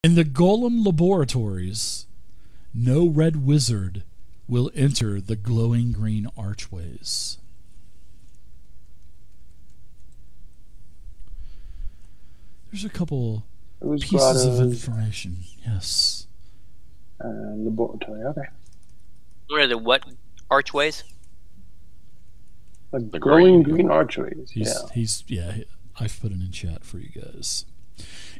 In the Golem laboratories, no red wizard will enter the glowing green archways. There's a couple pieces of information. Yes. Laboratory, okay. What are the what archways? The glowing green archways. I've put it in chat for you guys.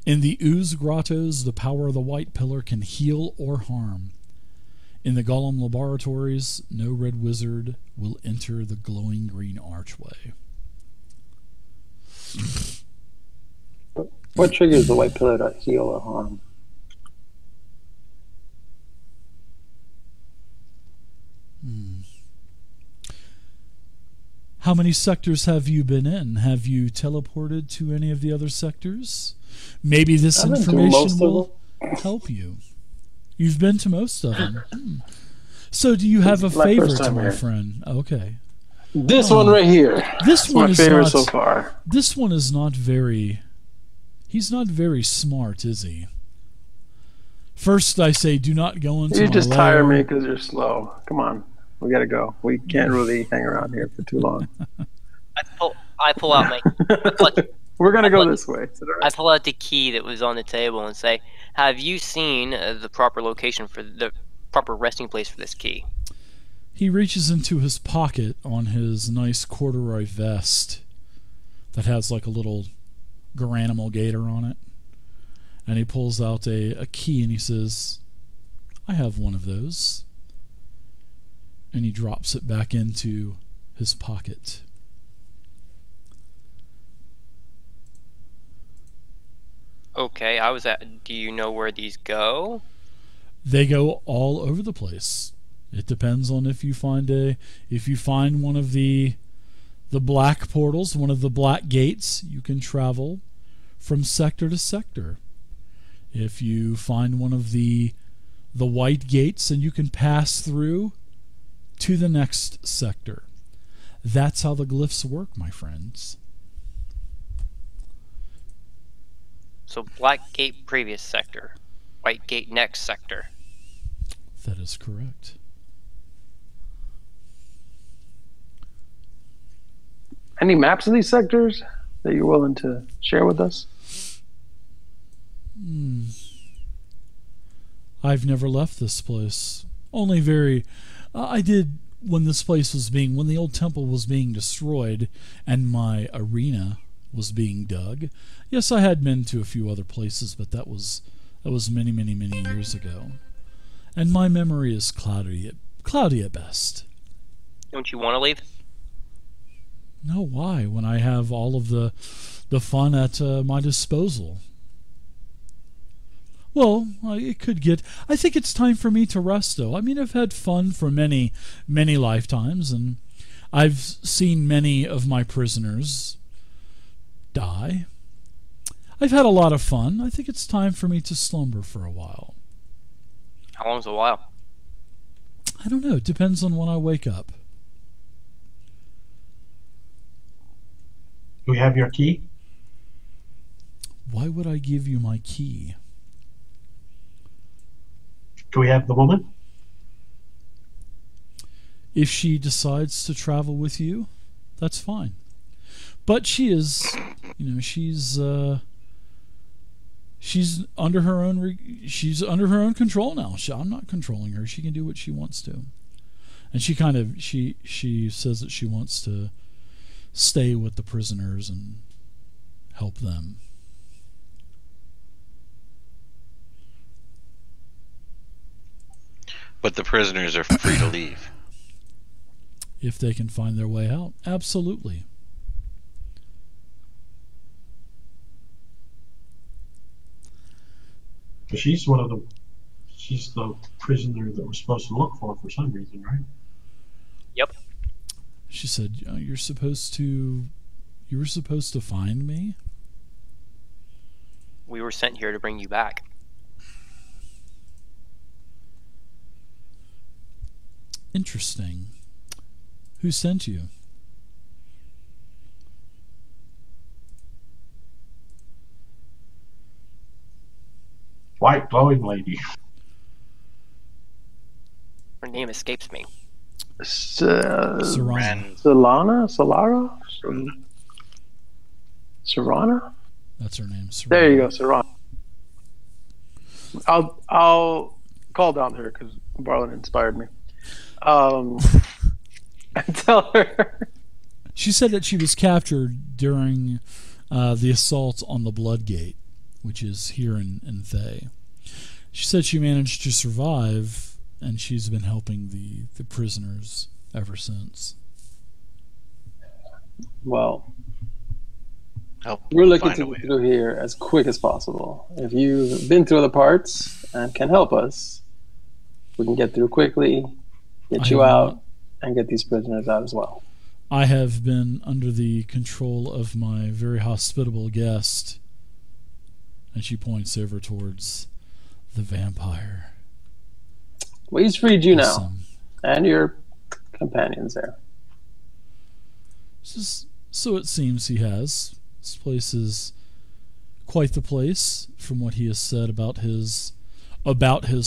In the ooze grottos, the power of the white pillar can heal or harm. In the Golem laboratories, no red wizard will enter the glowing green archway. What triggers the white pillar to heal or harm? How many sectors have you been in? Have you teleported to any of the other sectors? Maybe this information will help you. You've been to most of them. So do you have a favorite, my friend? Okay. This one right here. This one is my favorite so far. This one is not very... He's not very smart, is he? First, I say, do not go into You just tire me because you're slow. Come on. We gotta go. We can't really hang around here for too long. I pull out my... We're gonna go this way. I pull out the key that was on the table and say, have you seen the proper location for the proper resting place for this key? He reaches into his pocket on his nice corduroy vest that has like a little Garanimal gator on it. And he pulls out a key and he says, I have one of those. And he drops it back into his pocket. Okay, do you know where these go? They go all over the place. It depends on if you find one of the black portals, one of the black gates, you can travel from sector to sector. If you find one of the white gates, and you can pass through to the next sector. That's how the glyphs work, my friends. So black gate previous sector, white gate next sector. That is correct. Any maps of these sectors that you're willing to share with us? I've never left this place. Only I did when the old temple was being destroyed and my arena was being dug. Yes, I had been to a few other places, but that was many, many, many years ago. And my memory is cloudy at best. Don't you want to leave? No, why? When I have all of the fun at my disposal. Well, it could get... I think it's time for me to rest, though. I mean, I've had fun for many, many lifetimes, and I've seen many of my prisoners die. I've had a lot of fun. I think it's time for me to slumber for a while. How long's a while? I don't know. It depends on when I wake up. Do we have your key? Why would I give you my key? Do we have the woman? If she decides to travel with you, that's fine. But she is, she's under her own control now. I'm not controlling her. She can do what she wants to. And she says that she wants to stay with the prisoners and help them. But the prisoners are free to leave. If they can find their way out, absolutely. She's the prisoner that we're supposed to look for some reason, right? Yep. She said, you were supposed to find me? We were sent here to bring you back. Interesting. Who sent you? white glowing lady. Her name escapes me. Serana. Solara? Serana? That's her name. Serana. There you go, Serana. I'll call down to her because Barlin inspired me. And tell her. She said that she was captured during the assault on the Blood Gate, which is here in Thay. She said she managed to survive, and she's been helping the prisoners ever since. Well, Help we're looking find to a way. get through here as quick as possible. If you've been through other parts and can help us, we can get through quickly, get you out, and get these prisoners out as well. I have been under the control of my very hospitable guest, and she points over towards the vampire. Well, he's freed you now, Awesome. and your companions there. So it seems he has. This place is quite the place, from what he has said about his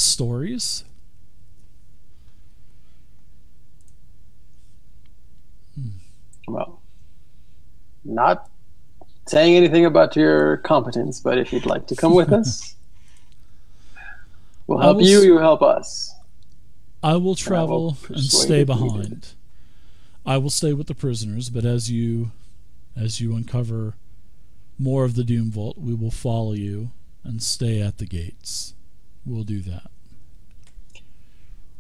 stories. Well, not saying anything about your competence, but if you'd like to come with us, we'll help you, you help us. I will travel and persuade stay if needed. behind. I will stay with the prisoners, but as you uncover more of the Doom Vault, we will follow you and stay at the gates. We'll do that.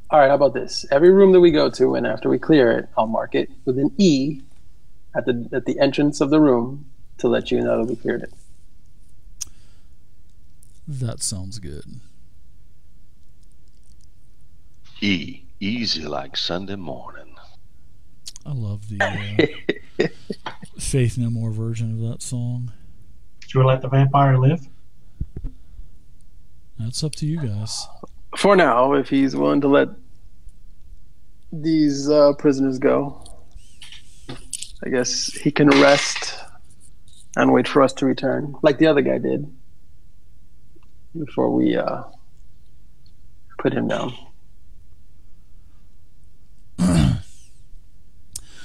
All right, how about this? Every room that we go to, and after we clear it, I'll mark it with an E at the entrance of the room to let you know that we cleared it. That sounds good. Easy like Sunday morning. I love the Faith No More version of that song. Should we let the vampire live? That's up to you guys. For now, if he's willing to let these prisoners go, I guess he can rest and wait for us to return, like the other guy did, before we put him down.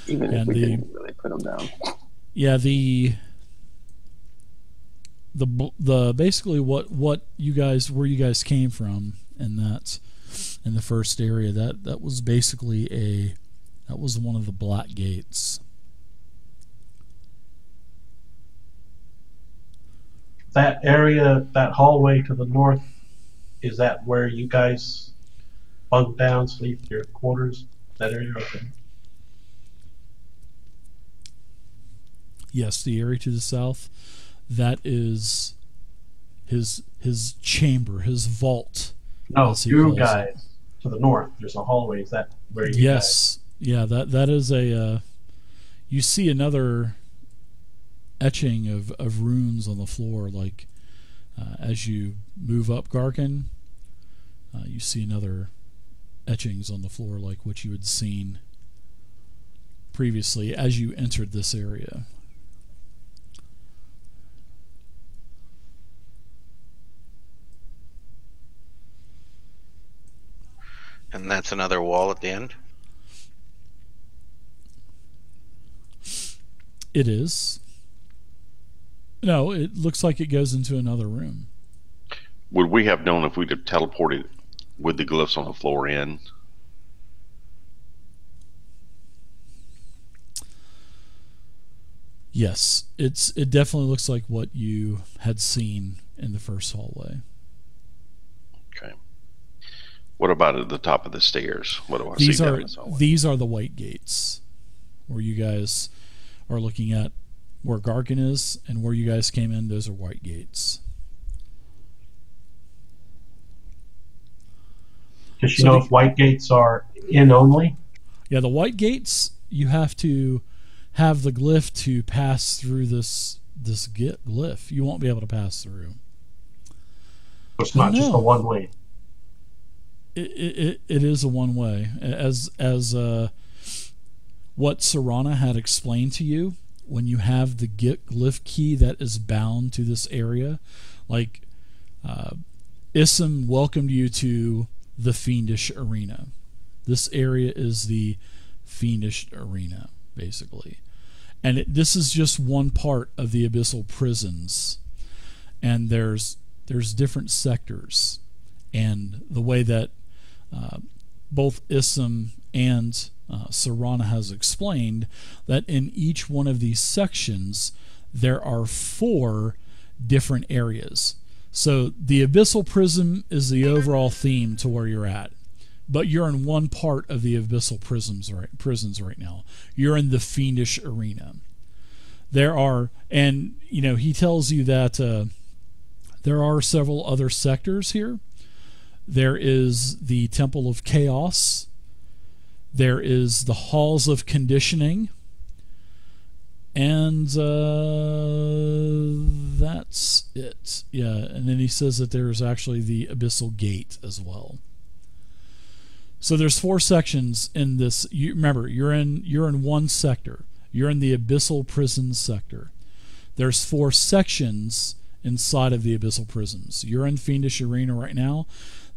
Even if we didn't really put him down. Yeah, the basically what you guys, where you guys came from, and that in the first area, that was basically that was one of the black gates. That area, that hallway to the north, is that where you guys bunk down, sleep, your quarters? That area? Okay. Yes, the area to the south, that is his chamber, his vault. No, as he you calls it. guys to the north. There's a hallway. Is that where you Yes, yeah, that is a. You see another etching of runes on the floor, like as you move up Garkin, you see another etchings on the floor, like what you had seen previously as you entered this area. And that's another wall at the end? It is. No, it looks like it goes into another room. Would we have known if we'd have teleported with the glyphs on the floor in? Yes, it definitely looks like what you had seen in the first hallway. Okay. What about at the top of the stairs? What do I These see down are this hallway? these are the white gates, where you guys are looking at where Garkin is, and where you guys came in. Those are white gates. Does she know if white gates are in only? Yeah, the white gates, you have to have the glyph to pass through this glyph. You won't be able to pass through. It's not just a one way. It is a one way, as what Serana had explained to you. When you have the glyph key that is bound to this area, like Isam welcomed you to the Fiendish Arena. This area is the Fiendish Arena, basically. And this is just one part of the abyssal prisons. And there's different sectors. And the way that both Isam and Serana has explained, that in each one of these sections there are 4 different areas. So the abyssal prism is the overall theme to where you're at, but you're in one part of the abyssal prisons right now. You're in the Fiendish Arena. There are, and he tells you that there are several other sectors here. There is the Temple of Chaos. There is the Halls of Conditioning. And that's it. Yeah, and then he says that there's actually the Abyssal Gate as well. So there's 4 sections in this. Remember, you're in one sector. You're in the Abyssal Prison sector. There's 4 sections inside of the Abyssal Prisons. You're in Fiendish Arena right now.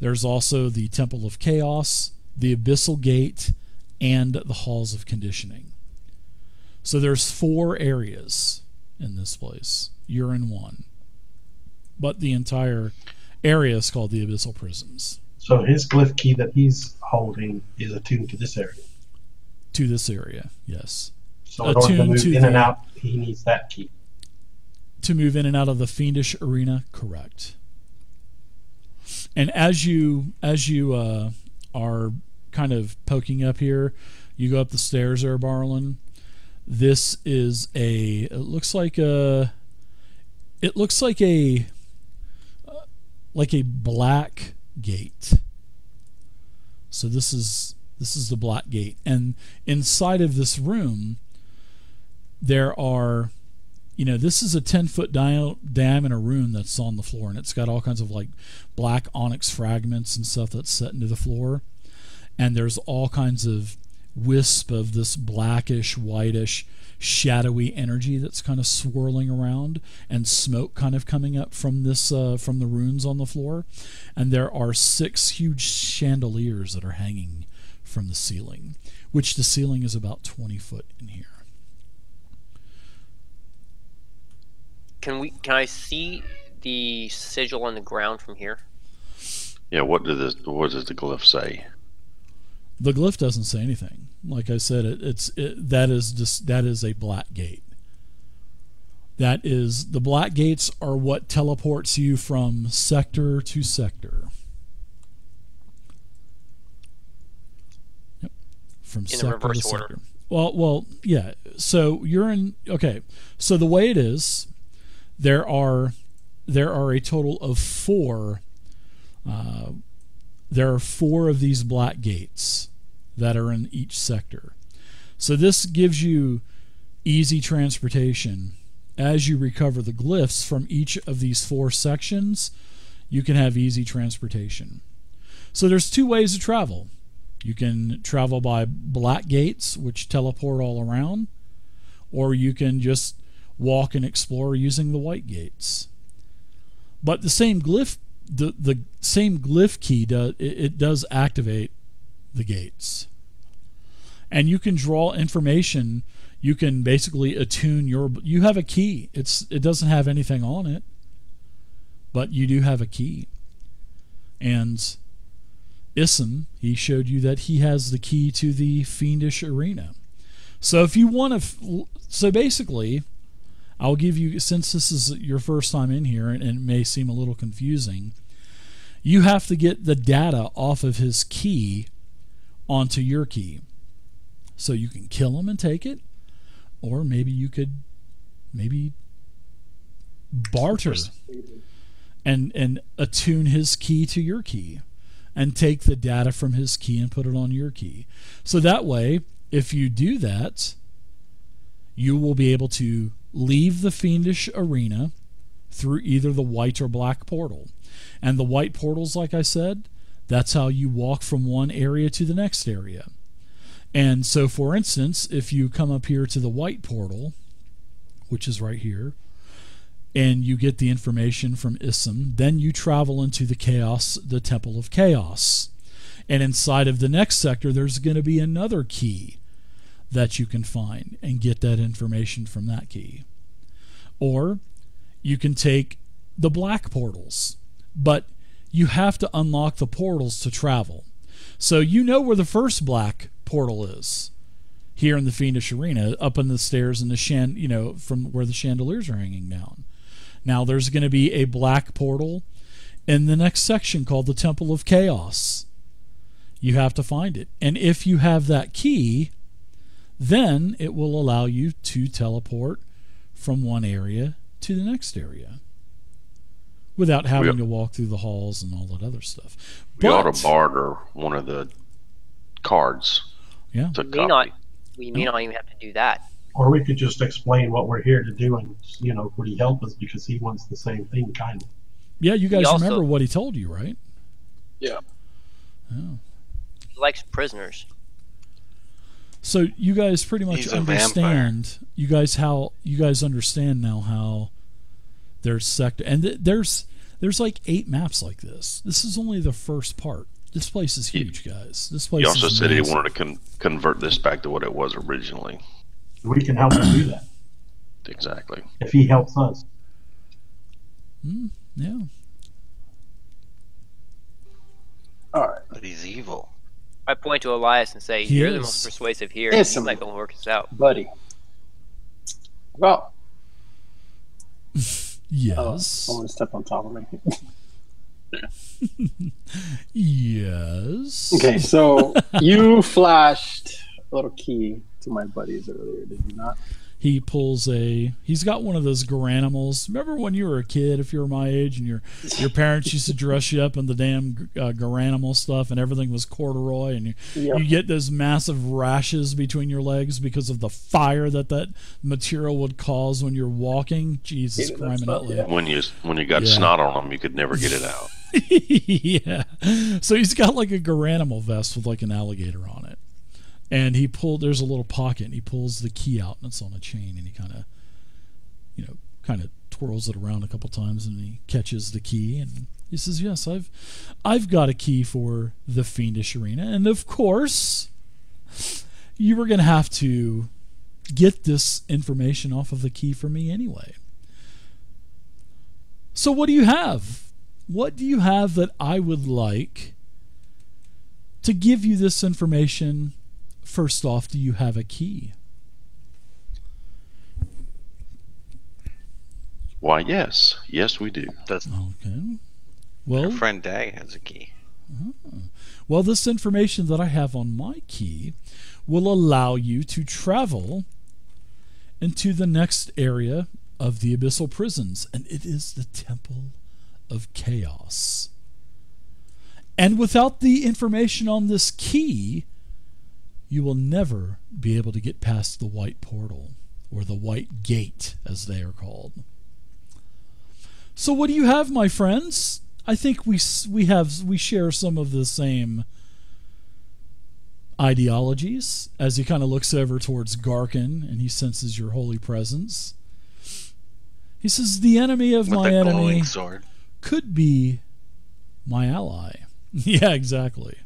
There's also the Temple of Chaos, the Abyssal Gate, and the Halls of Conditioning. So there's 4 areas in this place. You're in one. But the entire area is called the Abyssal Prisons. So his glyph key that he's holding is attuned to this area. To this area, yes. So in order to move in and out, he needs that key. To move in and out of the Fiendish Arena, correct. And as you are kind of poking up here, you go up the stairs there, Barlin. This is it looks like a black gate. So this is the black gate, and inside of this room there are, this is a 10-foot diameter room that's on the floor, and it's got all kinds of like black onyx fragments and stuff that's set into the floor, and there's all kinds of wisp of this blackish, whitish, shadowy energy that's kind of swirling around, and smoke kind of coming up from this from the runes on the floor. And there are 6 huge chandeliers that are hanging from the ceiling, which the ceiling is about 20 foot in here. Can I see the sigil on the ground from here? Yeah, what does the glyph say? The glyph doesn't say anything. Like I said, that is a black gate. The black gates are what teleports you from sector to sector. Yep. From sector to sector. Well, yeah. So you're in. Okay. So the way it is, there are a total of 4. There are 4 of these black gates that are in each sector. So this gives you easy transportation. As you recover the glyphs from each of these 4 sections, you can have easy transportation. So there's 2 ways to travel. You can travel by black gates, which teleport all around, or you can just walk and explore using the white gates. But the same glyph, the same glyph key does activate the gates, and you can draw information. You can basically attune you have a key. It doesn't have anything on it, but you do have a key. And Isam, he showed you that he has the key to the Fiendish Arena. So if you want to, so basically, I'll give you, since this is your first time in here and it may seem a little confusing, you have to get the data off of his key onto your key. So you can kill him and take it, or maybe you could barter and attune his key to your key and take the data from his key and put it on your key. So that way, if you do that, you will be able to leave the Fiendish Arena through either the white or black portal. And the white portals, like I said, that's how you walk from one area to the next area. And so, for instance, if you come up here to the white portal, which is right here, and you get the information from Ism. Then you travel into the Temple of Chaos. And inside of the next sector, there's going to be another key that you can find and get that information from that key. Or you can take the black portals, but you have to unlock the portals to travel. So you know where the first black portal is here in the Fiendish Arena, up in the stairs and the from where the chandeliers are hanging down. Now there's going to be a black portal in the next section called the Temple of Chaos. You have to find it. And if you have that key, then it will allow you to teleport from one area to the next area without having to walk through the halls and all that other stuff. We ought to barter one of the cards. Yeah. We may not even have to do that. Or we could just explain what we're here to do, and would he help us because he wants the same thing, kind of. Yeah, you guys remember what he told you, right? Yeah. Yeah. He likes prisoners. So you guys pretty much understand. You guys understand now how there's sector, and there's like 8 maps like this. This is only the first part. This place is huge, guys. This place. He also is said he massive. wanted to convert this back to what it was originally. We can help him do that Exactly. if he helps us. Yeah. All right. But he's evil. I point to Elias and say, He "You're the is. most persuasive here. Yes, He's not going to work us out." Buddy. Well, Yes. I'm going to step on top of me. Yes. Okay, so you flashed a little key to my buddies earlier, did you not? He's got one of those garanimals. Remember when you were a kid, if you were my age, and your parents used to dress you up in the damn garanimal stuff and everything was corduroy, and you get those massive rashes between your legs because of the fire that material would cause when you're walking? Jesus Christ. Yeah. When you got snot on them, you could never get it out. Yeah. So he's got like a garanimal vest with like an alligator on it. And there's a little pocket, and he pulls the key out, and it's on a chain, and he kind of twirls it around a couple times, and he catches the key, and he says, "Yes, I've got a key for the Fiendish Arena, and of course, you were going to have to get this information off of the key for me anyway. So what do you have? What do you have that I would like to give you this information?" First off, do you have a key? Why, yes. Yes, we do. Okay. Well, Our friend Thay has a key. Well, this information that I have on my key will allow you to travel into the next area of the abyssal prisons, and it is the Temple of Chaos. And without the information on this key, you will never be able to get past the white portal, or the white gate, as they are called. So what do you have, my friends? I think we share some of the same ideologies. As he kind of looks over towards Garkin, and he senses your holy presence. He says, "The enemy of my enemy sword. could be my ally." Yeah, exactly.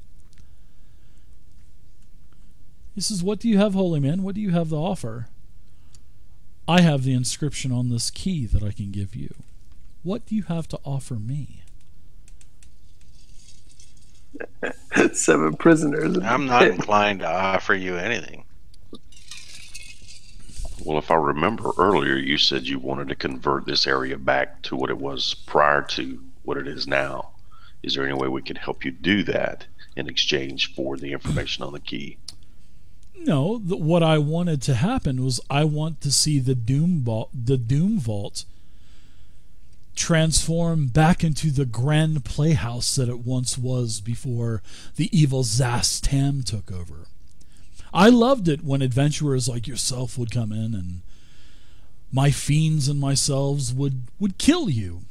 He says, "What do you have, holy man? What do you have to offer?" "I have the inscription on this key that I can give you. What do you have to offer me?" 7 prisoners. I'm not inclined to offer you anything. Well, if I remember earlier, you said you wanted to convert this area back to what it was prior to what it is now. Is there any way we could help you do that in exchange for the information on the key? No, what I wanted to happen was I want to see the Doom Vault transform back into the grand playhouse that it once was before the evil Zastam took over. I loved it when adventurers like yourself would come in, and my fiends and myself would kill you,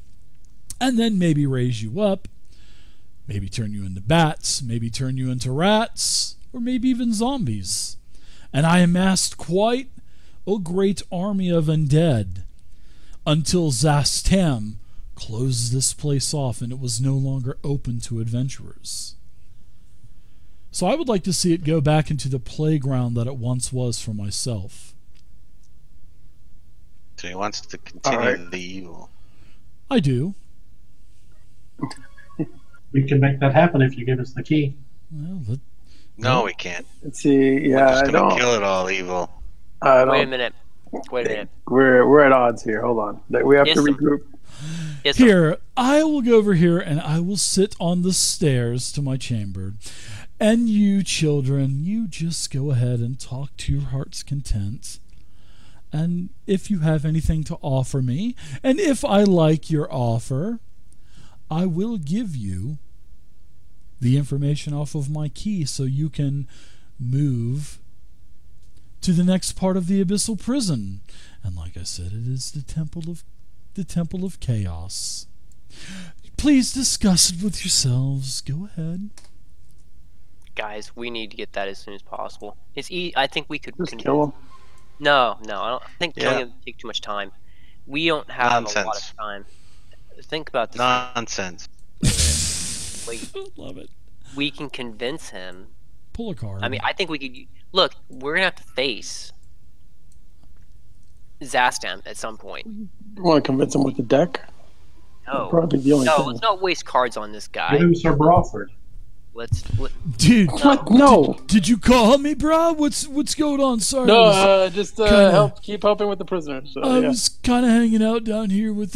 and then maybe raise you up, maybe turn you into bats, maybe turn you into rats, or maybe even zombies. And I amassed quite a great army of undead. until Zastam closed this place off and it was no longer open to adventurers. So I would like to see it go back into the playground that it once was for myself. So he wants to continue the evil. I do. We can make that happen if you give us the key. Well, No, we can't. Let's see. We're Yeah, just I gonna don't. kill it all evil. I don't. Wait a minute. Wait a minute. We're at odds here. Hold on. We have to Ism. regroup. It's here, I will go over here and I will sit on the stairs to my chamber. And you children, you just go ahead and talk to your heart's content. And if you have anything to offer me, and if I like your offer, I will give you the information off of my key so you can move to the next part of the abyssal prison. And like I said, it is the Temple of Chaos. Please discuss it with yourselves. Go ahead. Guys, we need to get that as soon as possible. It's I think we could. Just kill him. No, I don't think killing him would take too much time. We don't have a lot Nonsense. of time. Think about this. Nonsense. Wait, Love it. we can convince him. Pull a card. I mean, I think we could. Look, we're gonna have to face Zastam at some point. You want to convince him with the deck? No, Probably the only no, thing. let's not waste cards on this guy. Give him Sir Brawford. Dude, What? No. did you call me, bro? What's going on? Sorry. No, I was, just kinda- keep helping with the prisoners. So, I yeah. was kind of hanging out down here with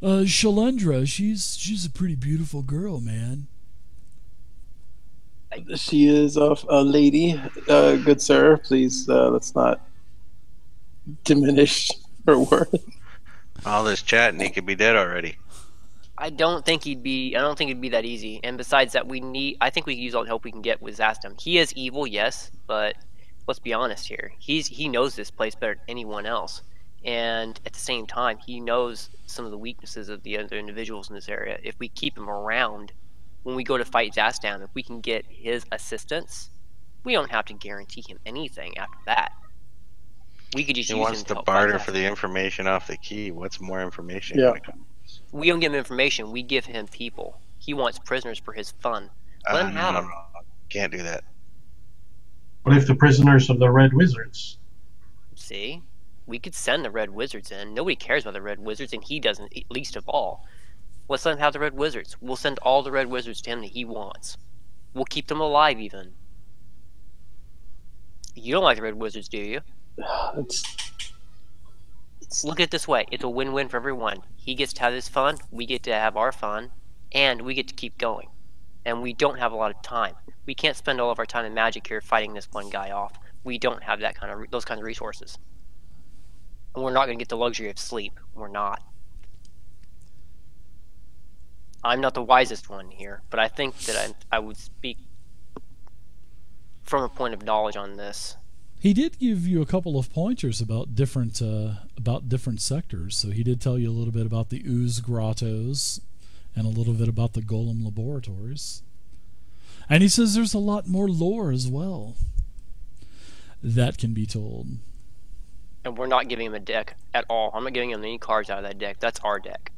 Shalendra. She's a pretty beautiful girl, man. She is a lady. Good sir, please let's not diminish her worth. All this chatting, he could be dead already. I don't think it'd be that easy. And besides that, I think we can use all the help we can get with Zastam. He is evil, yes, but let's be honest here. He knows this place better than anyone else. And at the same time, he knows some of the weaknesses of the other individuals in this area. If we keep him around when we go to fight Zastam, if we can get his assistance, we don't have to guarantee him anything after that. We could just He use wants him to help barter fight for Zastam. the information off the key. What's more information? Yeah. gonna come? We don't give him information. We give him people. He wants prisoners for his fun. Let him have them. Can't do that. What if the prisoners of the Red Wizards? See? We could send the Red Wizards in. Nobody cares about the Red Wizards, and he doesn't, least of all. Let's let him have the Red Wizards. We'll send all the Red Wizards to him that he wants. We'll keep them alive, even. You don't like the Red Wizards, do you? Look at it this way. It's a win-win for everyone. He gets to have his fun, we get to have our fun, and we get to keep going. And we don't have a lot of time. We can't spend all of our time in Magic here fighting this one guy off. We don't have those kinds of resources. And we're not going to get the luxury of sleep. We're not. I'm not the wisest one here, but I think that I would speak from a point of knowledge on this. He did give you a couple of pointers about different sectors. So he did tell you a little bit about the Ooze Grottos and a little bit about the Golem Laboratories. And he says there's a lot more lore as well that can be told. And we're not giving him a deck at all. I'm not giving him any cards out of that deck. That's our deck.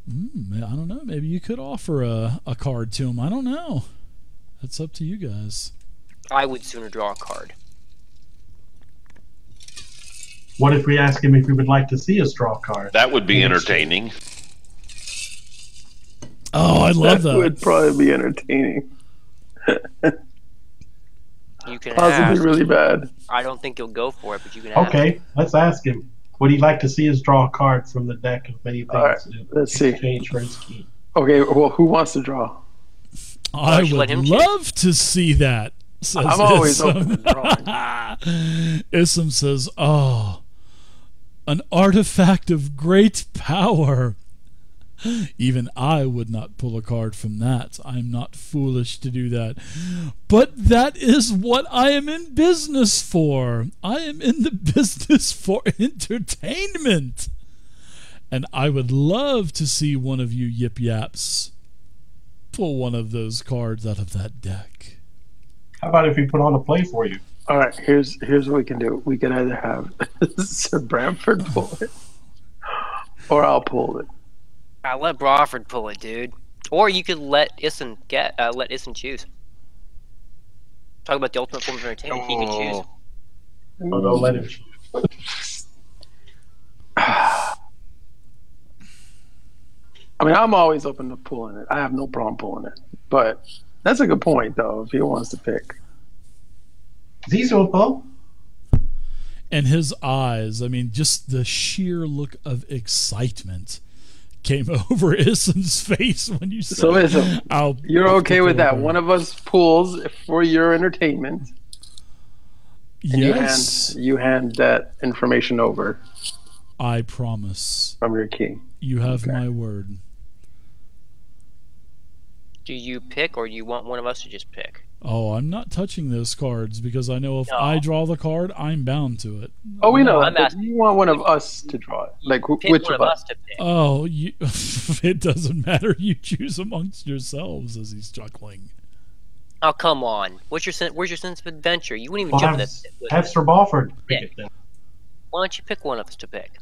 I don't know. Maybe you could offer a card to him. I don't know. That's up to you guys. I would sooner draw a card. What if we ask him if he would like to see us draw a card? That would be entertaining. Oh, I love that. Would probably be entertaining. You can Possibly ask. really bad. I don't think he'll go for it, but you can ask. Okay, let's ask him. Would he like to see us draw a card from the deck of many things All right, in let's see. exchange for his key? Okay, well, who wants to draw? I should let would him love to see that. Says I'm always Isam. open to drawing. Isam says, "Oh, an artifact of great power. Even I would not pull a card from that. I'm not foolish to do that. But that is what I am in business for. I am in the business for entertainment. And I would love to see one of you yip yaps pull one of those cards out of that deck." How about if we put on a play for you? All right, here's what we can do. We can either have Sir Bramford pull it, or I'll pull it. I let Brawford pull it, dude. Or you could let Issen choose. Talk about the ultimate form of entertainment. He can choose. Oh, don't let him. I mean, I'm always open to pulling it. I have no problem pulling it. But that's a good point, though, if he wants to pick. These are pull. And his eyes, I mean, just the sheer look of excitement came over Issam's face when you said, So, Issam, you're okay with that? One of us pulls for your entertainment. And yes. you hand that information over. I promise. From your key. You have my word. Do you pick, or do you want one of us to just pick? Oh, I'm not touching those cards because I know if I draw the card, I'm bound to it. Oh, we know. But you want one of us to draw it. Like, which one of us to pick. Oh, it doesn't matter. You choose amongst yourselves, as he's chuckling. Oh, come on. Where's your sense of adventure? You wouldn't even jump this. Have Sir Brawford pick it then. Why don't you pick one of us to pick?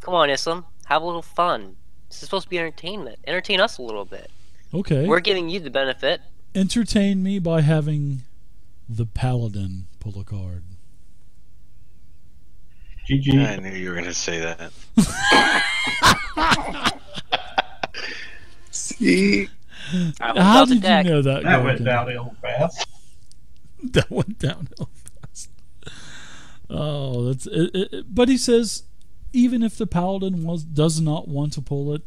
Come on, Islam. Have a little fun. This is supposed to be entertainment. Entertain us a little bit. Okay. We're giving you the benefit. Entertain me by having the Paladin pull a card. GG. I knew you were going to say that. See? How did you know that? That went downhill fast. That went downhill fast. Oh, that's it. But he says, even if the Paladin does not want to pull it,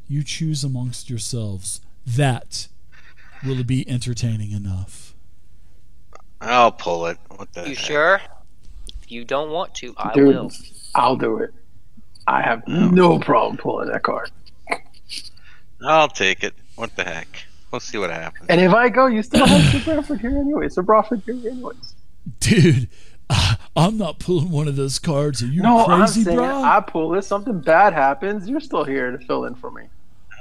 you choose amongst yourselves. That will be entertaining enough. I'll pull it. What the You heck? sure? If you don't want to, I Dude, will. I'll do it. I have no problem pulling that card. I'll take it. What the heck? We'll see what happens. And if I go, you still have Sir Brawford here anyways. Sir Brawford here anyways. Dude, I'm not pulling one of those cards. Are you I'm crazy, saying bro? I pull this, something bad happens, you're still here to fill in for me.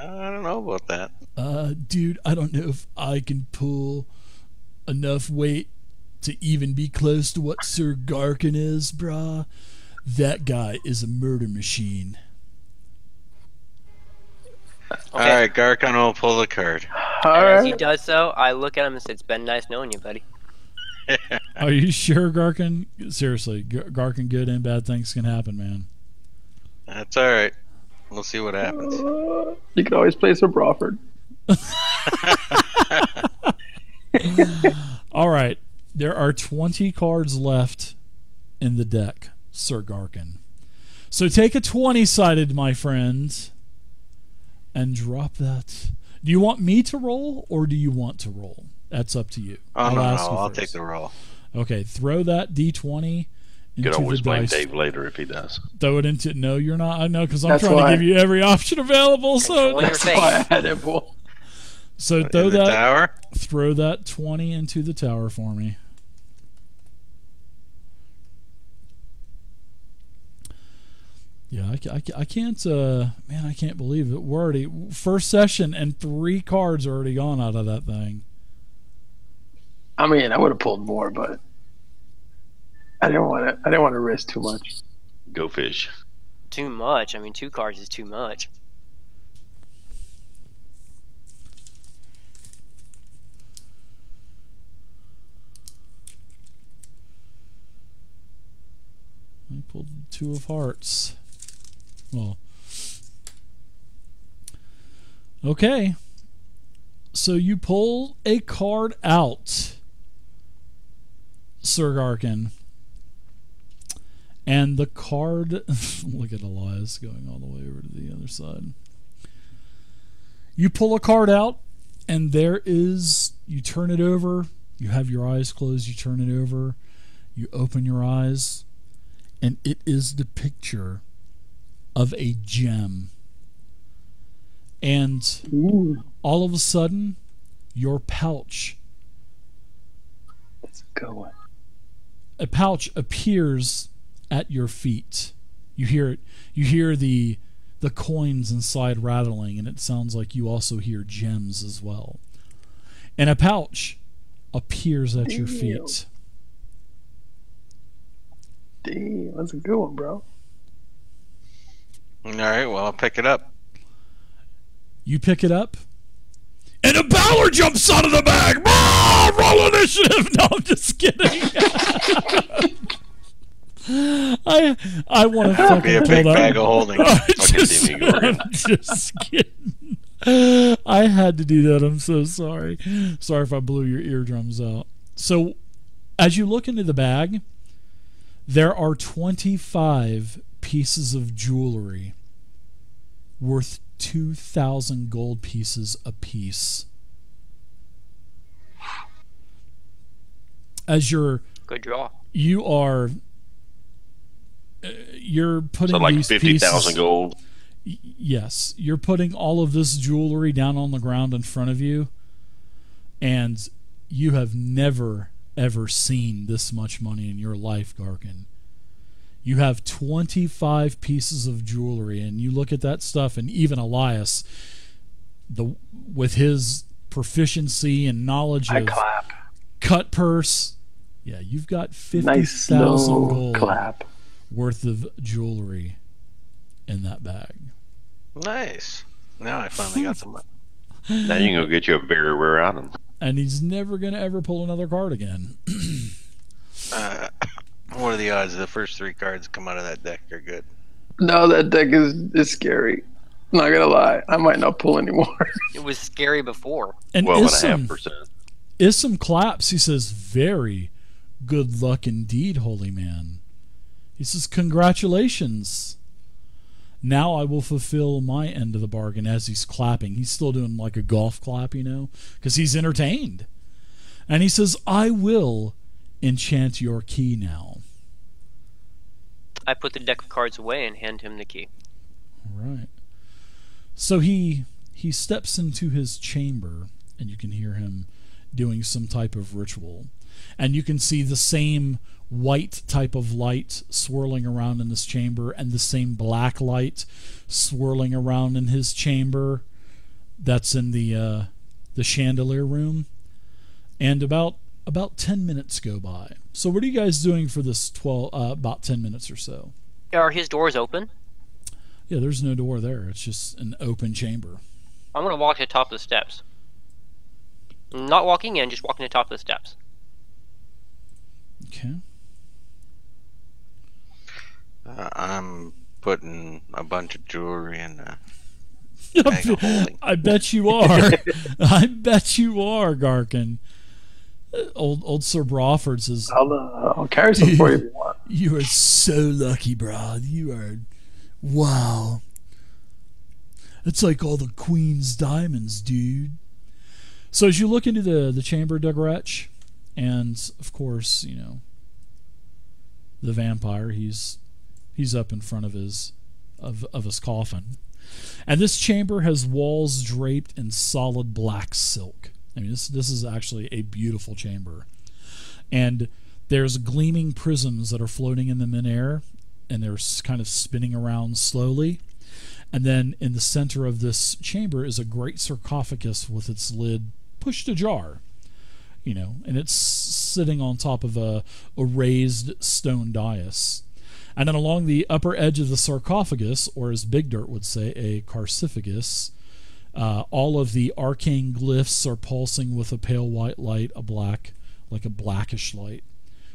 I don't know about that. Dude, I don't know if I can pull enough weight to even be close to what Sir Garkin is, brah. That guy is a murder machine. Okay. Alright, Garkon will pull the card. And as he does so, I look at him and say, "It's been nice knowing you, buddy." Are you sure, Garkin? Seriously, Garkin, good and bad things can happen, man. That's alright. We'll see what happens. You can always play Sir Brawford. All right. There are 20 cards left in the deck, Sir Garkin. So take a 20-sided, my friend, and drop that. Do you want me to roll, or do you want to roll? That's up to you. Oh, no, I'll take the roll. Okay, throw that D20 You into could always the blame dice. Dave later if he does. Throw it into... No, you're not. I know, because I'm That's trying why- to give you every option available. So, That's why I had it pull. so In throw the that... tower? Throw that 20 into the tower for me. Yeah, I can't, man, I can't believe it. We're already, first session and 3 cards are already gone out of that thing. I mean, I would have pulled more, but I didn't want to risk too much. Go fish. Too much. I mean, 2 cards is too much. I pulled the 2 of hearts. Well, okay. So you pull a card out, Sir Garkin. And the card, look at Elias going all the way over to the other side. You pull a card out, and there is, you turn it over, you have your eyes closed, you turn it over, you open your eyes, and it is the picture of a gem. And all of a sudden, your pouch, Let's go. a pouch appears at your feet. You hear it. You hear the coins inside rattling, and it sounds like you also hear gems as well. And a pouch appears at your Damn. feet. Damn, that's a good one, bro. All right, well, I'll pick it up. You pick it up, and a Bowler jumps out of the bag. Ah, roll initiative. No, I'm just kidding. I want to fucking Be a pull big that. bag of holding. I'm just kidding. I had to do that. I'm so sorry. Sorry if I blew your eardrums out. So, as you look into the bag, there are 25 pieces of jewelry worth 2,000 gold pieces apiece. As Good draw. you're putting So like these 50,000 pieces, gold. yes, you're putting all of this jewelry down on the ground in front of you, and you have never ever seen this much money in your life, Garkin. You have 25 pieces of jewelry, and you look at that stuff, and even Elias, with his proficiency and knowledge I of clap. cut purse, yeah, you've got Nice 50,000 slow gold clap. worth of jewelry in that bag. Nice. Now I finally got some money. Now you can go get you a very rare item. And he's never going to ever pull another card again. What are the odds the first 3 cards come out of that deck are good? No, that deck is scary. I'm not gonna lie. I might not pull anymore. It was scary before. And 12.5%. Isum claps. He says, "Very good luck indeed, holy man." He says, "Congratulations. Now I will fulfill my end of the bargain." As he's clapping, he's still doing like a golf clap, because he's entertained. And he says, "I will enchant your key now." I put the deck of cards away and hand him the key. All right. So he steps into his chamber, and you can hear him doing some type of ritual. And you can see the same white type of light swirling around in this chamber, and the same black light swirling around in his chamber that's in the chandelier room. And about 10 minutes go by. So what are you guys doing for this about 10 minutes or so? Are his doors open? Yeah, there's no door there. It's just an open chamber. I'm going to walk to the top of the steps. Not walking in, just walking to the top of the steps. Okay. I'm putting a bunch of jewelry in a bag of holding. I bet you are. I bet you are, Garkin. Old Sir Brawford says, I'll carry some for you if you want. "You are so lucky, brad. You are, wow. It's like all the Queen's diamonds, dude." So as you look into the chamber, Dugratch, and of course, the vampire, he's up in front of his coffin. And this chamber has walls draped in solid black silk. I mean, this is actually a beautiful chamber. And there's gleaming prisms that are floating in the midair, and they're kind of spinning around slowly. And then in the center of this chamber is a great sarcophagus with its lid pushed ajar, and it's sitting on top of a raised stone dais. And then along the upper edge of the sarcophagus, or as Big Dirt would say, a carciphagus, all of the arcane glyphs are pulsing with a pale white light, like a blackish light,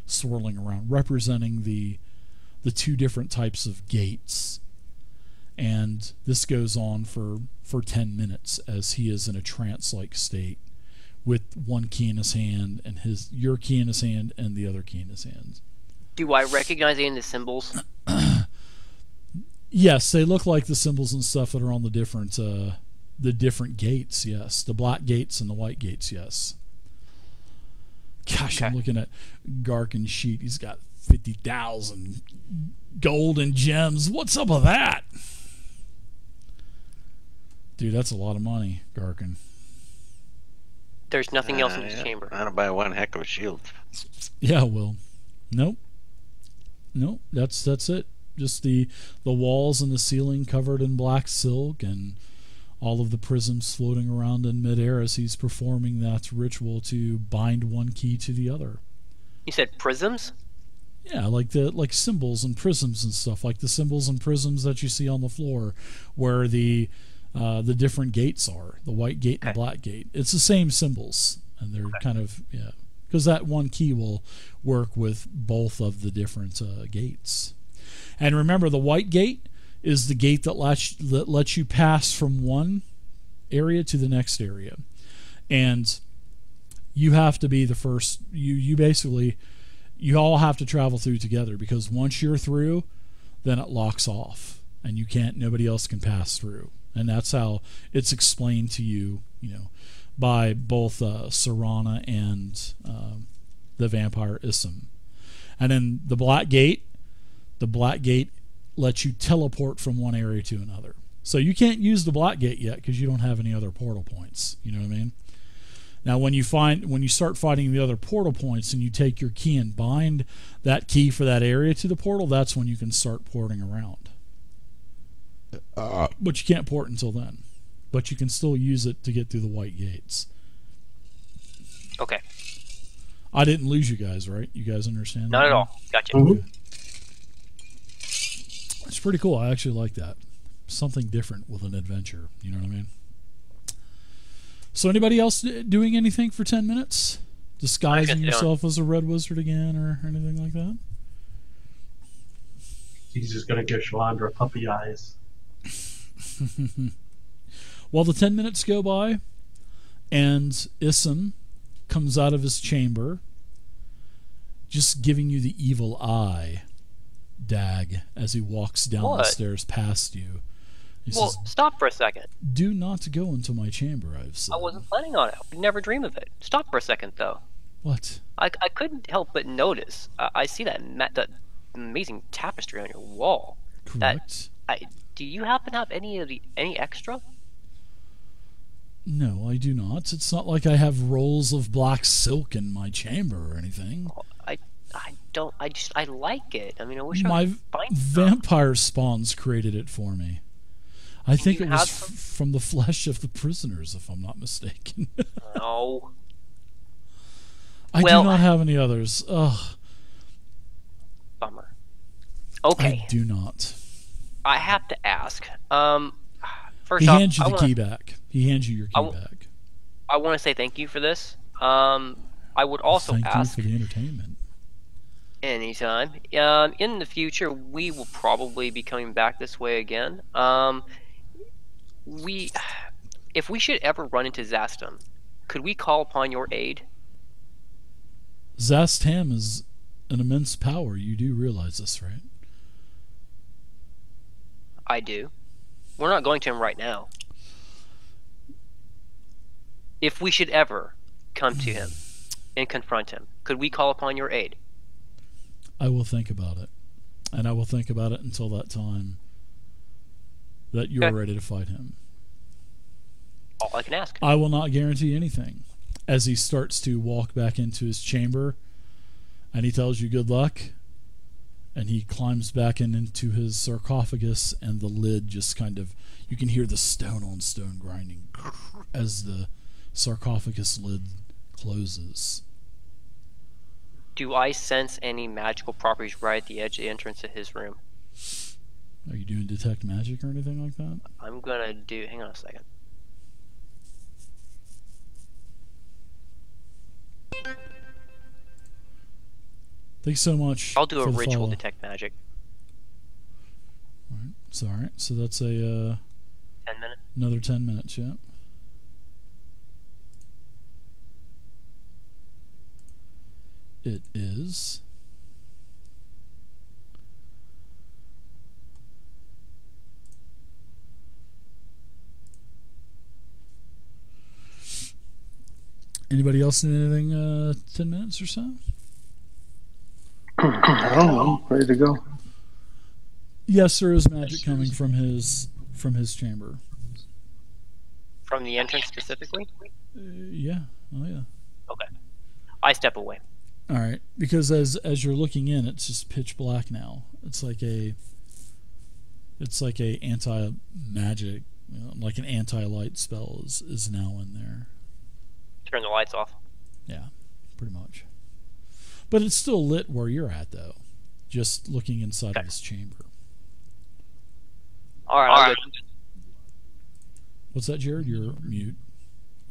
swirling around, representing the two different types of gates. And this goes on for 10 minutes as he is in a trance-like state, with one key in his hand, and your key in his hand, and the other key in his hand. Do I recognize any of the symbols? Yes, they look like the symbols and stuff that are on the different gates. Yes, the black gates and the white gates. Yes. Gosh, Okay. I'm looking at Garkin's sheet. He's got 50,000 gold and gems. What's up with that? Dude, that's a lot of money, Garkin. There's nothing else in this Yeah. chamber. I'll buy one heck of a shield. Yeah, well, nope, that's it. Just the walls and the ceiling covered in black silk, and all of the prisms floating around in midair as he's performing that ritual to bind one key to the other. You said prisms? Yeah, like symbols and prisms and stuff, like the symbols and prisms that you see on the floor, where the different gates are, the white gate and the black gate. It's the same symbols, and they're kind of because that one key will work with both of the different gates. And remember, the white gate is the gate that lets you pass from one area to the next area, and you have to be the first. You basically, you all have to travel through together, because once you're through, then it locks off, and you can't. Nobody else can pass through, and that's how it's explained to you. By both Serana and the vampire Isam. And then the black gate lets you teleport from one area to another. So you can't use the black gate yet because you don't have any other portal points. You know what I mean? Now when you start fighting the other portal points and you take your key and bind that key for that area to the portal, that's when you can start porting around. But you can't port until then. But you can still use it to get through the white gates. Okay. I didn't lose you guys, right? You guys understand? Not at all. Gotcha. Okay. It's pretty cool. I actually like that. Something different with an adventure. You know what I mean? So anybody else doing anything for 10 minutes? Disguising yourself as a red wizard again or anything like that? He's just going to give Shalandra puppy eyes. Well, the 10 minutes go by, and Isam comes out of his chamber, just giving you the evil eye, Dag, as he walks down the stairs past you. He says, stop for a second. Do not go into my chamber, I've said. I wasn't planning on it. I would never dream of it. Stop for a second, though. What? I couldn't help but notice. I see that amazing tapestry on your wall. Correct. Do you happen to have any extra? No, I do not. It's not like I have rolls of black silk in my chamber or anything. I like it. I mean, I wish my I could find vampire spawns created it for me. I think it was from the flesh of the prisoners, if I'm not mistaken. No. I do not have any others. Ugh. Bummer. Okay. I do not. I have to ask. First he off, hands you the key back. He hands you your key back. I want to say thank you for this. I would also ask. Thank you for the entertainment. Anytime. In the future, we will probably be coming back this way again. If we should ever run into Zastam, could we call upon your aid? Zastam is an immense power. You do realize this, right? I do. We're not going to him right now. If we should ever come to him and confront him, could we call upon your aid? I will think about it. And I will think about it until that time that you're ready to fight him. All I can ask. I will not guarantee anything. As he starts to walk back into his chamber, and he tells you good luck, and he climbs back into his sarcophagus, and the lid just kind of, you can hear the stone on stone grinding as the sarcophagus lid closes. Do I sense any magical properties right at the edge of the entrance to his room? Are you doing detect magic or anything like that? I'm gonna do, hang on a second. Thanks so much. I'll do a ritual detect magic. Alright, so that's a 10 minutes. Another 10 minutes, yeah. It is. Anybody else need anything 10 minutes or so? I don't know. Ready to go. Yes, there is magic coming from his chamber. From the entrance specifically? Yeah. Oh yeah. Okay. I step away. All right, because as you're looking in, it's just pitch black now. It's like a anti-magic like an anti-light spell is now in there. Turn the lights off. Yeah, pretty much. But it's still lit where you're at, though. Just looking inside of this chamber. All right. What's that, Jared? You're mute,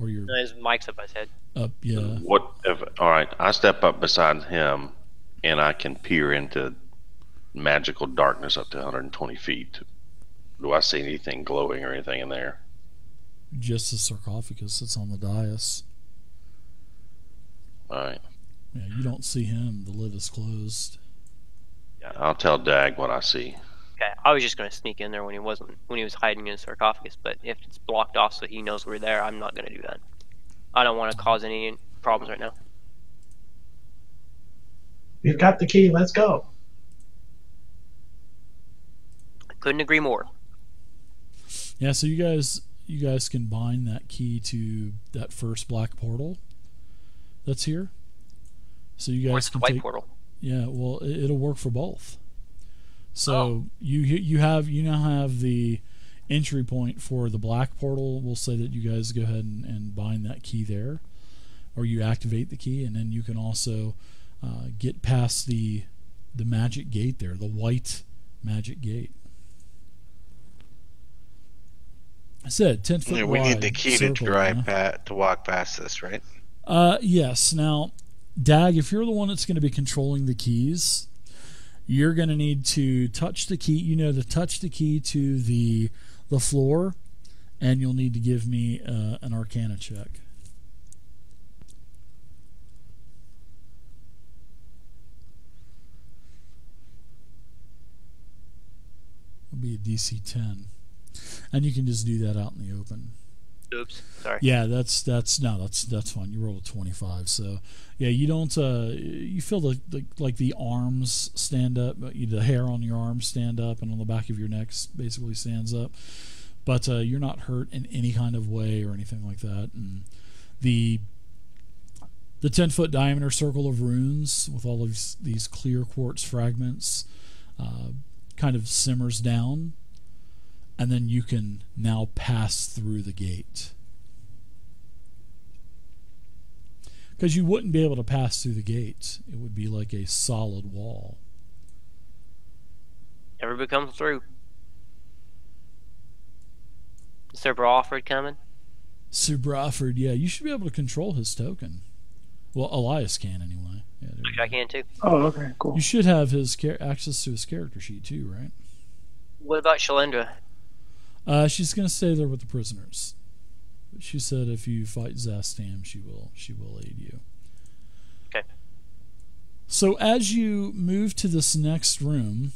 or you're No, his mic's up his head. up? Yeah. What if? All right, I step up beside him, and I can peer into magical darkness up to 120 feet. Do I see anything glowing or anything in there? Just the sarcophagus that's on the dais. All right. Yeah, you don't see him. The lid is closed. I'll tell Dag what I see. Okay, I was just gonna sneak in there when he was hiding in the sarcophagus, but if it's blocked off so he knows we're there, I'm not gonna do that. I don't want to cause any problems right now. We've got the key. Let's go. I couldn't agree more. Yeah, so you guys can bind that key to that first black portal that's here. So you guys Where's the can white take, portal? Yeah, well, it'll work for both. So you now have the entry point for the black portal. We'll say that you guys go ahead and bind that key there, or you activate the key, and then you can also get past the magic gate there, the white magic gate. I said 10-foot Yeah, wide. we need the key circle, to walk past this, right? Yes. Now, Dag, if you're the one that's going to be controlling the keys, you're going to need to touch the key. To touch the key to the floor, and you'll need to give me an Arcana check. It'll be a DC 10, and you can just do that out in the open. Oops, sorry. Yeah, that's fine. You rolled a 25, so yeah, you don't. You feel the arms stand up, the hair on your arms stand up, and on the back of your neck basically stands up. But you're not hurt in any kind of way or anything like that. And the 10-foot diameter circle of runes with all of these clear quartz fragments kind of simmers down. And then you can now pass through the gate. Because you wouldn't be able to pass through the gate. It would be like a solid wall. Everybody comes through. Is Sir Brawford coming? Sir Brawford, yeah, you should be able to control his token. Well, Elias can anyway. Yeah, I can too. Oh, okay, cool. You should have his access to his character sheet too, right? What about Shalendra? She's going to stay there with the prisoners. She said if you fight Zastam, she will aid you. Okay. So as you move to this next room,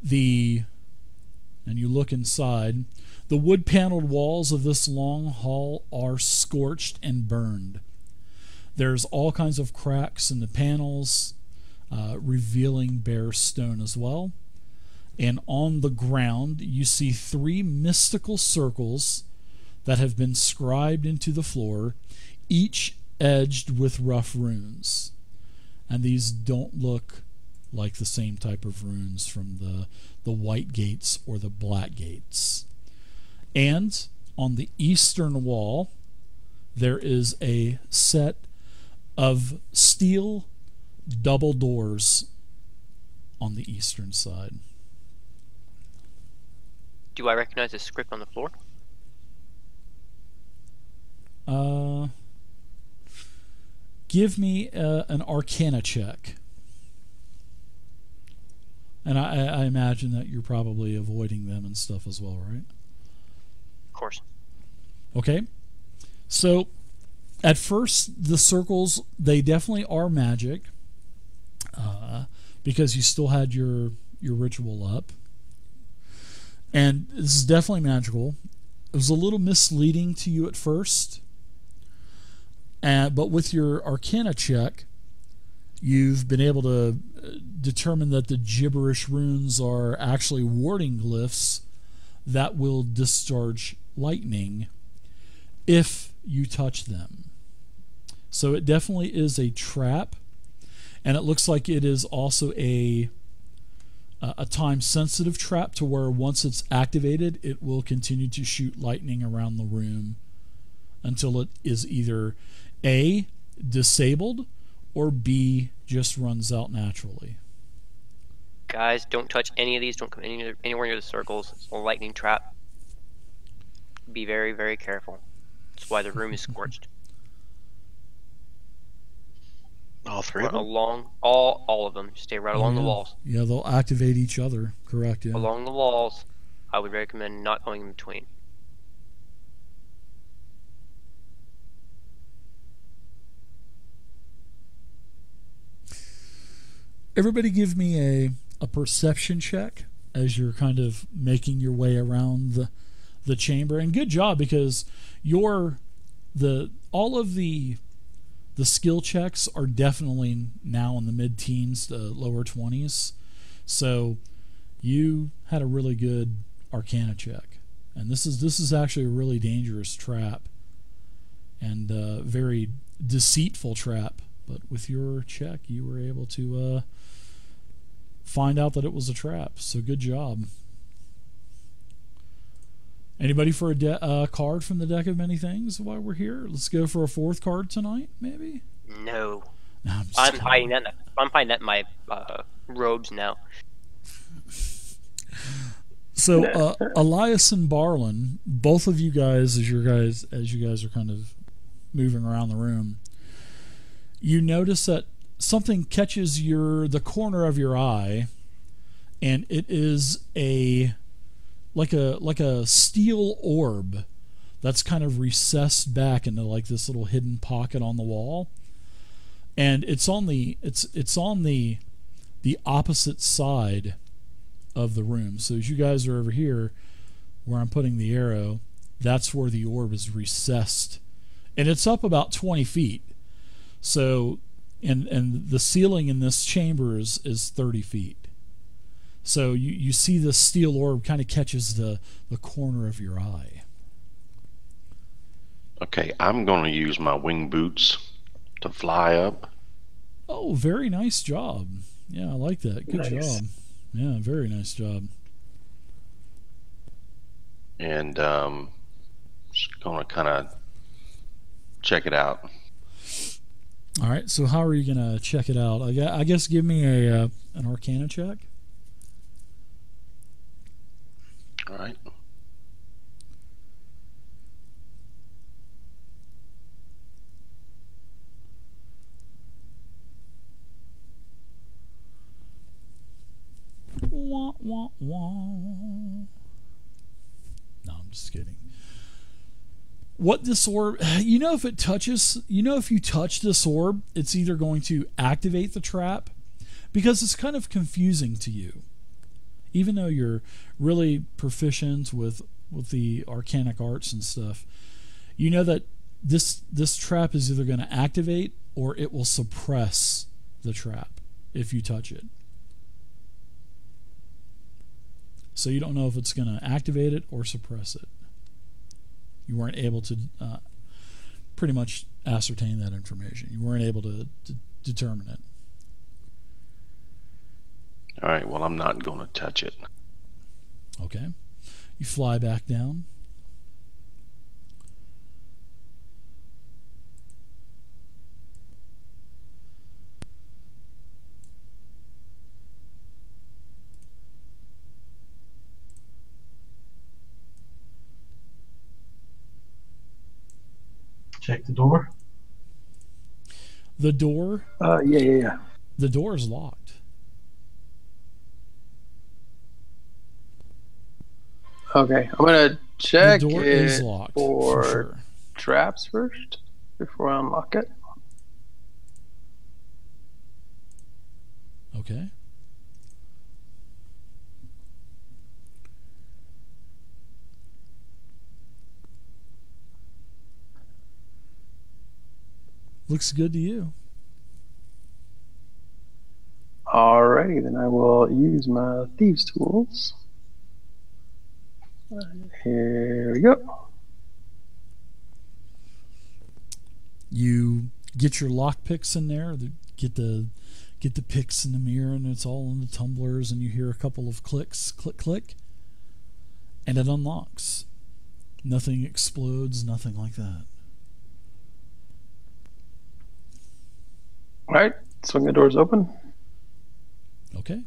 and you look inside, the wood-paneled walls of this long hall are scorched and burned. There's all kinds of cracks in the panels, revealing bare stone as well. And on the ground, you see 3 mystical circles that have been scribed into the floor, each edged with rough runes. And these don't look like the same type of runes from the white gates or the black gates. And on the eastern wall, there is a set of steel double doors on the eastern side. Do I recognize the script on the floor? Give me an Arcana check. And I imagine that you're probably avoiding them and stuff as well, right? Of course. Okay. So, at first, the circles, they definitely are magic. Because you still had your ritual up. And this is definitely magical. It was a little misleading to you at first. But with your Arcana check, you've been able to determine that the gibberish runes are actually warding glyphs that will discharge lightning if you touch them. So it definitely is a trap. And it looks like it is also a a time-sensitive trap to where once it's activated, it will continue to shoot lightning around the room until it is either A, disabled, or B, just runs out naturally. Guys, don't touch any of these. Don't come anywhere near the circles. It's a lightning trap. Be very, very careful. That's why the room is scorched. All three of them? Along all of them. Stay right along the walls. Yeah, they'll activate each other. Correct, yeah. Along the walls, I would recommend not going in between. Everybody give me a perception check as you're kind of making your way around the chamber. And good job, because all of the skill checks are definitely now in the mid-teens to lower 20s. So you had a really good Arcana check. And this is actually a really dangerous trap and a very deceitful trap. But with your check, you were able to find out that it was a trap. So good job. Anybody for a card from the deck of many things while we're here? Let's go for a fourth card tonight, maybe? No. I'm hiding that. I'm hiding that in my robes now. So Elias and Barlin, both of you guys, as you guys are kind of moving around the room, you notice that something catches the corner of your eye, and it is like a steel orb that's kind of recessed back into like this little hidden pocket on the wall, and it's on the opposite side of the room. So as you guys are over here where I'm putting the arrow, that's where the orb is recessed, and it's up about 20 feet. So and the ceiling in this chamber is 30 feet. So you see the steel orb kind of catches the corner of your eye. Okay, I'm going to use my wing boots to fly up. Oh, very nice job. Yeah, I like that. Good job. Yeah, very nice job. And just going to kind of check it out. All right, so how are you going to check it out? I guess give me an Arcana check. All right. Wah, wah, wah. No, I'm just kidding. What this orb, if it touches, if you touch this orb, it's either going to activate the trap, because it's kind of confusing to you. Even though you're really proficient with the arcanic arts and stuff, you know that this trap is either going to activate or it will suppress the trap if you touch it. So you don't know if it's going to activate it or suppress it. You weren't able to pretty much ascertain that information. You weren't able to determine it. All right, well, I'm not going to touch it. Okay. You fly back down. Check the door. The door? Yeah. The door is locked. Okay, I'm gonna check The door it is locked for sure. Traps first before I unlock it. Okay. Looks good to you. Alrighty, then I will use my thieves' tools. Here we go. You get your lock picks in there, get the get the pics in the mirror, and it's all in the tumblers, and you hear a couple of clicks, click, click, and it unlocks. Nothing explodes, nothing like that. All right, swing the doors open. Okay.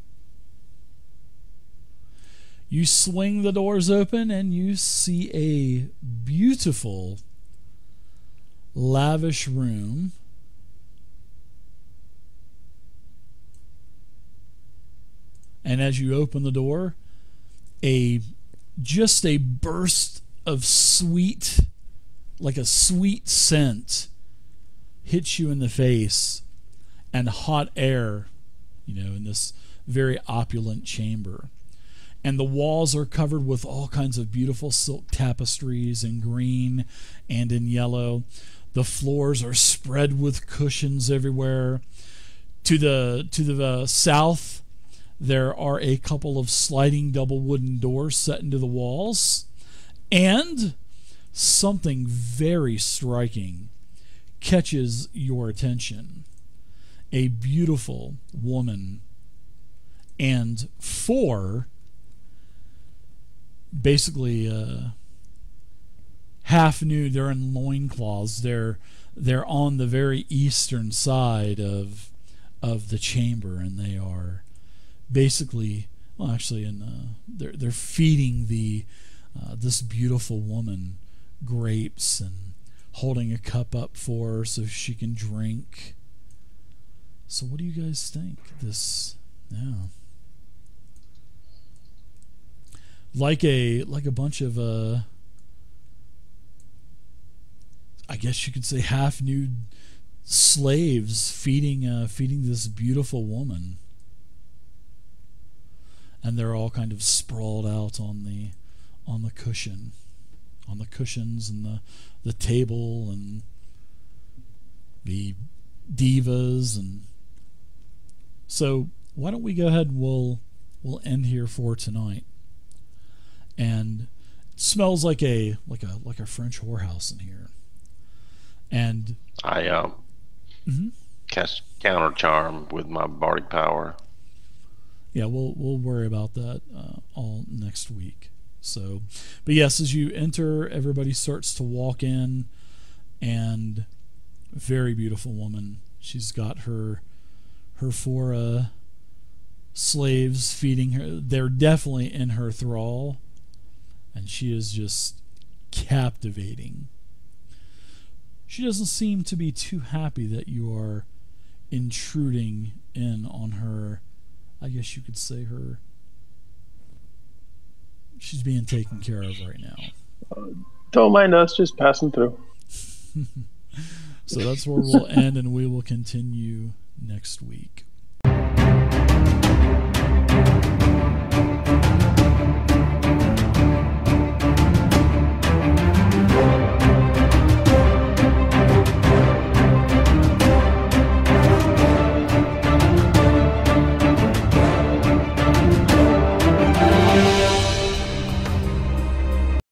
You swing the doors open, and you see a beautiful, lavish room. And as you open the door, just a burst of sweet, like a sweet scent, hits you in the face, and hot air, in this very opulent chamber. And the walls are covered with all kinds of beautiful silk tapestries in green and in yellow. The floors are spread with cushions everywhere. To the south, there are a couple of sliding double wooden doors set into the walls. And something very striking catches your attention. A beautiful woman and 4 basically half nude. They're in loincloths. They're on the very eastern side of the chamber, and they are basically, well, actually, they're feeding this beautiful woman grapes and holding a cup up for her so she can drink. So what do you guys think? Like a bunch of I guess you could say half nude slaves feeding this beautiful woman, and they're all kind of sprawled out on the cushions and the table and the divas. And so why don't we go ahead and we'll end here for tonight. And it smells like a French whorehouse in here. And I cast counter charm with my bardic power. Yeah, we'll worry about that all next week. So, but yes, as you enter, everybody starts to walk in, and a very beautiful woman. She's got her 4 slaves feeding her. They're definitely in her thrall, and she is just captivating. She doesn't seem to be too happy that you are intruding in on her. I guess you could say she's being taken care of right now. Don't mind us, just passing through. So that's where we'll end, and we will continue next week.